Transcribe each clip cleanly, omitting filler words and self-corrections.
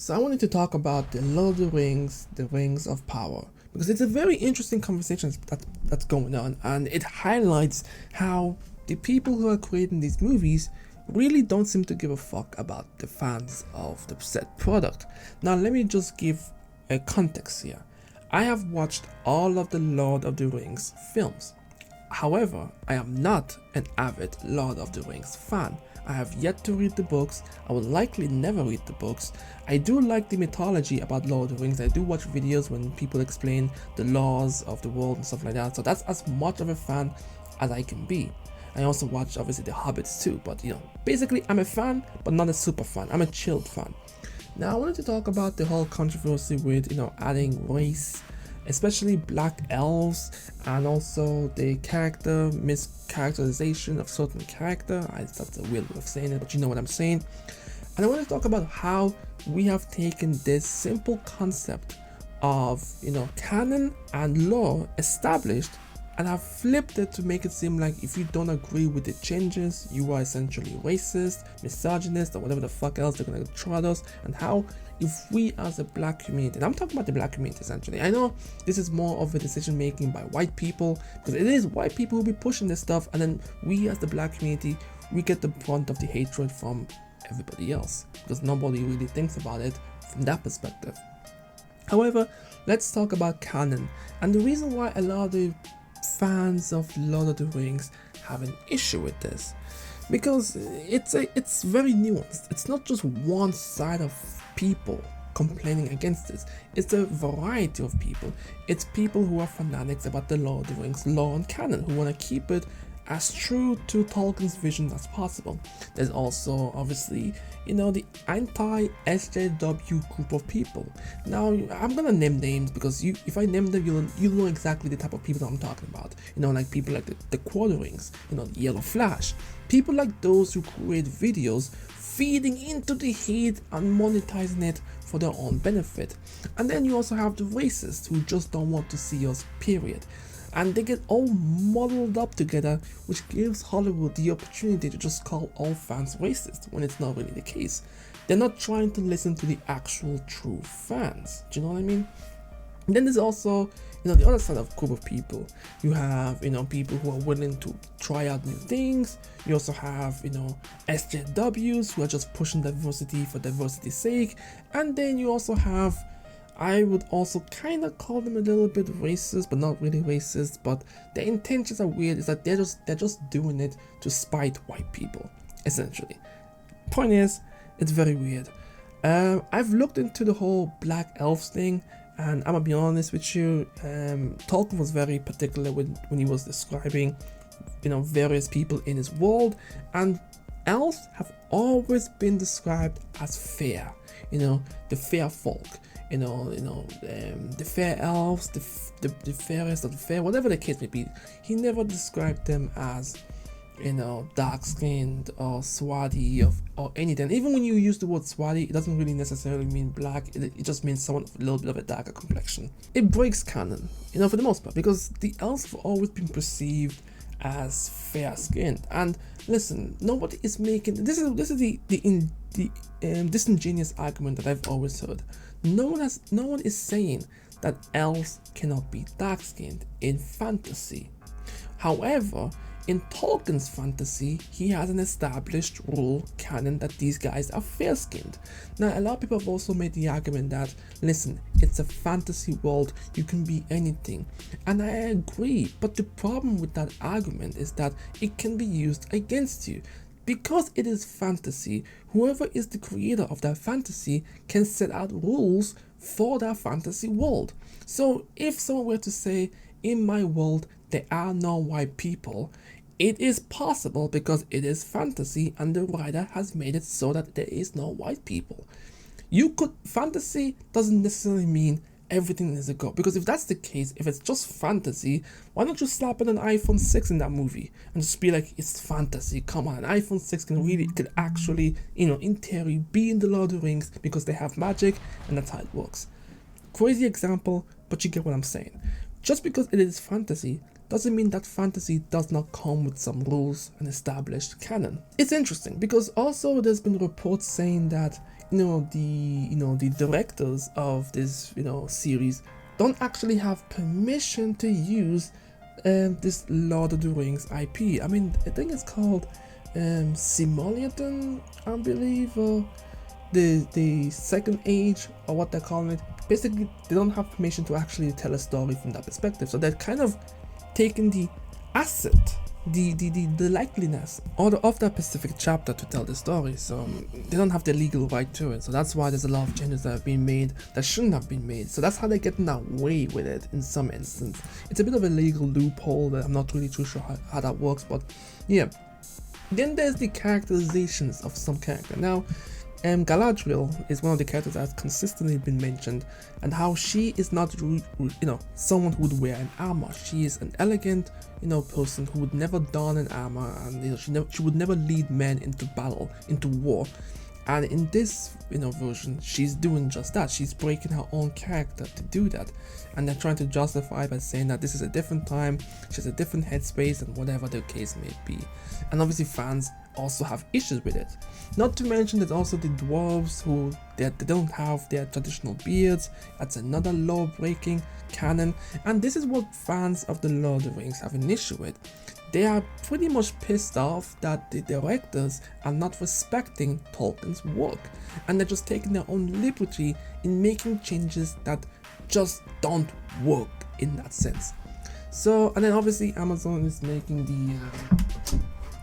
So I wanted to talk about the Lord of the Rings, the Rings of Power, because it's a very interesting conversation that's going on, and it highlights how the people who are creating these movies really don't seem to give a fuck about the fans of the set product. Now let me just give a context here. I have watched all of the Lord of the Rings films. However, I am not an avid Lord of the Rings fan. I have yet to read the books. I will likely never read the books. I do like the mythology about Lord of the Rings. I do watch videos when people explain the laws of the world and stuff like that. So that's as much of a fan as I can be. I also watch obviously the Hobbits too, but basically I'm a fan, but not a super fan. I'm a chilled fan. Now I wanted to talk about the whole controversy with adding race, especially black elves, and also the character mischaracterization of certain character. That's a weird way of saying it, but you know what I'm saying. And I want to talk about how we have taken this simple concept of canon and lore established and have flipped it to make it seem like if you don't agree with the changes, you are essentially racist, misogynist, or whatever the fuck else they're gonna throw at us. And how if we as a black community, and I'm talking about the black community essentially, I know this is more of a decision making by white people, because it is white people who be pushing this stuff, and then we as the black community, we get the brunt of the hatred from everybody else, because nobody really thinks about it from that perspective. However, let's talk about canon, and the reason why a lot of the fans of Lord of the Rings have an issue with this, because it's very nuanced. It's not just one side of people complaining against this. It's a variety of people. It's people who are fanatics about the Lord of the Rings lore and canon, who want to keep it as true to Tolkien's vision as possible. There's also obviously the anti-SJW group of people. Now I'm gonna name names because if I name them, you'll know exactly the type of people that I'm talking about. Like people like the Quarterings, the Yellow Flash, people like those who create videos feeding into the hate and monetizing it for their own benefit. And then you also have the racists who just don't want to see us, period. And they get all muddled up together, which gives Hollywood the opportunity to just call all fans racist when it's not really the case. They're not trying to listen to the actual true fans. Do you know what I mean? And then there's also the other side of group of people. You have people who are willing to try out new things. You also have SJWs who are just pushing diversity for diversity's sake. And then you also have, I would also kind of call them a little bit racist, but not really racist, but their intentions are weird. Is that they're just doing it to spite white people, essentially. Point is, it's very weird. I've looked into the whole black elves thing, and I'm gonna be honest with you, Tolkien was very particular when he was describing various people in his world, and elves have always been described as fair, the fair folk. The fair elves, the fairest of the fair, whatever the case may be. He never described them as, dark-skinned or swarthy or anything. Even when you use the word swarthy, it doesn't really necessarily mean black. It just means someone with a little bit of a darker complexion. It breaks canon, for the most part, because the elves have always been perceived as fair-skinned. And listen, nobody is making this is the disingenuous argument that I've always heard. No one is saying that elves cannot be dark-skinned in fantasy. However, in Tolkien's fantasy, he has an established rule canon that these guys are fair-skinned. Now, a lot of people have also made the argument that, listen, it's a fantasy world, you can be anything. And I agree, but the problem with that argument is that it can be used against you. Because it is fantasy, whoever is the creator of that fantasy can set out rules for that fantasy world. So if someone were to say, in my world, there are no white people, it is possible because it is fantasy and the writer has made it so that there is no white people. Fantasy doesn't necessarily mean everything is a go, because if that's the case, if it's just fantasy, why don't you slap in an iPhone 6 in that movie and just be like, it's fantasy, come on. An iPhone 6 could actually in theory be in the Lord of the Rings because they have magic, and that's how it works. Crazy example, but you get what I'm saying. Just because it is fantasy doesn't mean that fantasy does not come with some rules and established canon. It's interesting because also there's been reports saying that the directors of this series don't actually have permission to use this Lord of the Rings IP. I mean, I think it's called Simulaton, I believe, or the second age, or what they're calling it. Basically, they don't have permission to actually tell a story from that perspective. So they're kind of taking the asset, the likeliness of that specific chapter to tell the story. So they don't have the legal right to it. So that's why there's a lot of changes that have been made that shouldn't have been made. So that's how they're getting away with it in some instance. It's a bit of a legal loophole that I'm not really too sure how that works, but yeah. Then there's the characterizations of some character. Now, Galadriel is one of the characters that has consistently been mentioned, and how she is not, someone who would wear an armor. She is an elegant, person who would never don an armor, and she would never lead men into battle, into war. And in this, version, she's doing just that. She's breaking her own character to do that, and they're trying to justify by saying that this is a different time, she has a different headspace, and whatever the case may be. And obviously, fans also have issues with it. Not to mention there's also the dwarves who they don't have their traditional beards. That's another law-breaking canon, and this is what fans of the Lord of the Rings have an issue with. They are pretty much pissed off that the directors are not respecting Tolkien's work, and they're just taking their own liberty in making changes that just don't work in that sense. So, and then obviously Amazon is making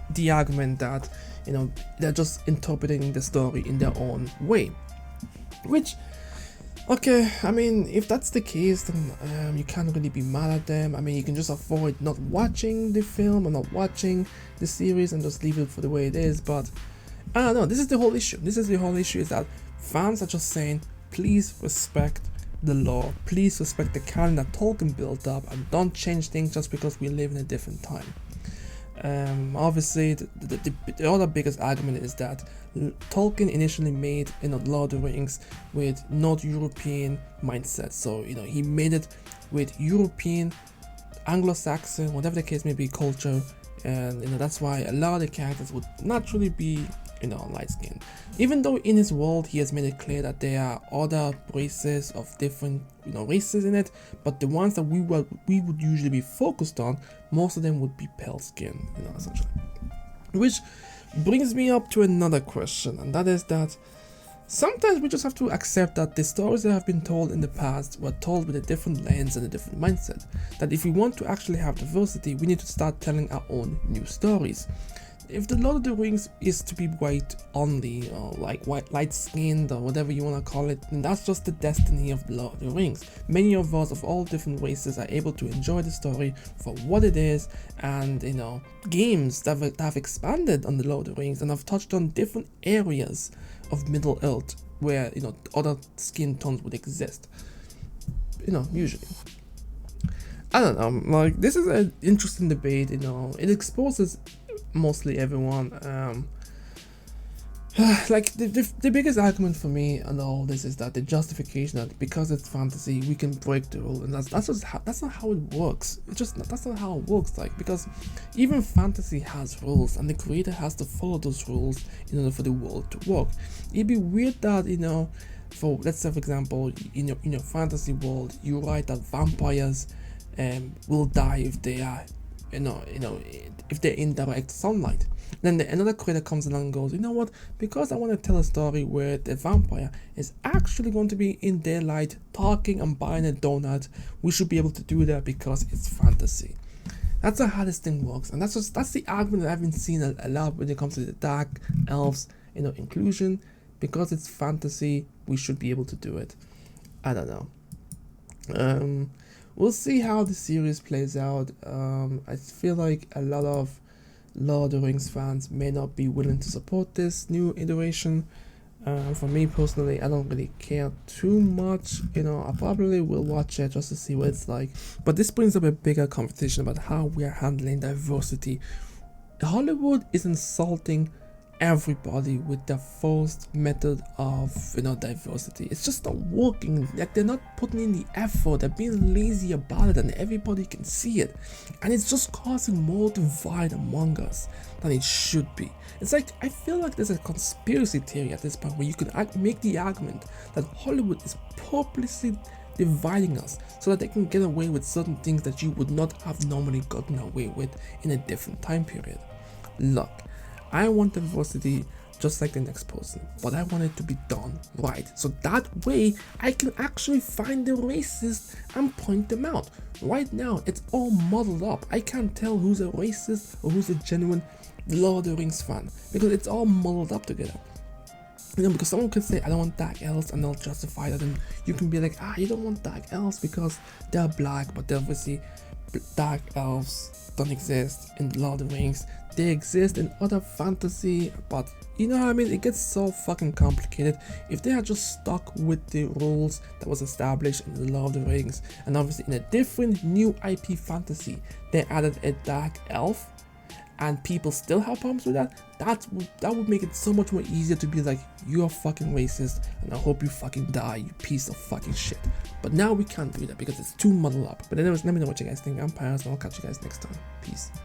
the argument that they're just interpreting the story in their own way, which, okay, I mean, if that's the case, then you can't really be mad at them. I mean, you can just avoid not watching the film or not watching the series and just leave it for the way it is. But I don't know, this is the whole issue. Is that fans are just saying, please respect the law, please respect the canon that Tolkien built up, and don't change things just because we live in a different time. Obviously, the other biggest argument is that Tolkien initially made Lord of the Rings with North European mindset. So he made it with European, Anglo-Saxon, whatever the case may be, culture, and that's why a lot of the characters would naturally be light skinned. Even though in his world he has made it clear that there are other races of different races in it, but the ones that we would usually be focused on, most of them would be pale skin, essentially. Which brings me up to another question, and that is that sometimes we just have to accept that the stories that have been told in the past were told with a different lens and a different mindset. That if we want to actually have diversity, we need to start telling our own new stories. If the Lord of the Rings is to be white only, or like white light skinned, or whatever you want to call it, then that's just the destiny of the Lord of the Rings. Many of us of all different races are able to enjoy the story for what it is, and games that have expanded on the Lord of the Rings and have touched on different areas of Middle Earth where other skin tones would exist. Usually. I don't know, like, this is an interesting debate, it exposes mostly everyone. Like the biggest argument for me and all this is that the justification that because it's fantasy we can break the rule, and that's not how it works. That's not how it works. Like, because even fantasy has rules, and the creator has to follow those rules in order for the world to work. It'd be weird that for, let's say for example, in your fantasy world, you write that vampires will die if they are if they're in direct sunlight. Then another creator comes along and goes, you know what, because I want to tell a story where the vampire is actually going to be in daylight talking and buying a donut, we should be able to do that because it's fantasy. That's how this thing works, and that's the argument that I've been seeing a lot when it comes to the dark elves, inclusion. Because it's fantasy, we should be able to do it. I don't know. We'll see how the series plays out. I feel like a lot of Lord of the Rings fans may not be willing to support this new iteration. For me personally, I don't really care too much. I probably will watch it just to see what it's like. But this brings up a bigger conversation about how we are handling diversity. Hollywood is insulting everybody with the forced method of diversity. It's just not working. Like, they're not putting in the effort, they're being lazy about it, and everybody can see it, and it's just causing more divide among us than it should be. It's like, I feel like there's a conspiracy theory at this point where you could make the argument that Hollywood is purposely dividing us so that they can get away with certain things that you would not have normally gotten away with in a different time period. Look, I want diversity just like the next person, but I want it to be done right, so that way I can actually find the racist and point them out. Right now, it's all muddled up. I can't tell who's a racist or who's a genuine Lord of the Rings fan because it's all muddled up together. Because someone could say, I don't want dark elves, and they'll justify that, and you can be like, you don't want dark elves because they're black, but obviously dark elves don't exist in Lord of the Rings. They exist in other fantasy, but you know what I mean? It gets so fucking complicated. If they had just stuck with the rules that was established in the Lord of the Rings, and obviously in a different new IP fantasy, they added a dark elf, and people still have problems with that, that would make it so much more easier to be like, you're fucking racist, and I hope you fucking die, you piece of fucking shit. But now we can't do that because it's too muddled up. But anyways, let me know what you guys think. I'm Pyros, and I'll catch you guys next time. Peace.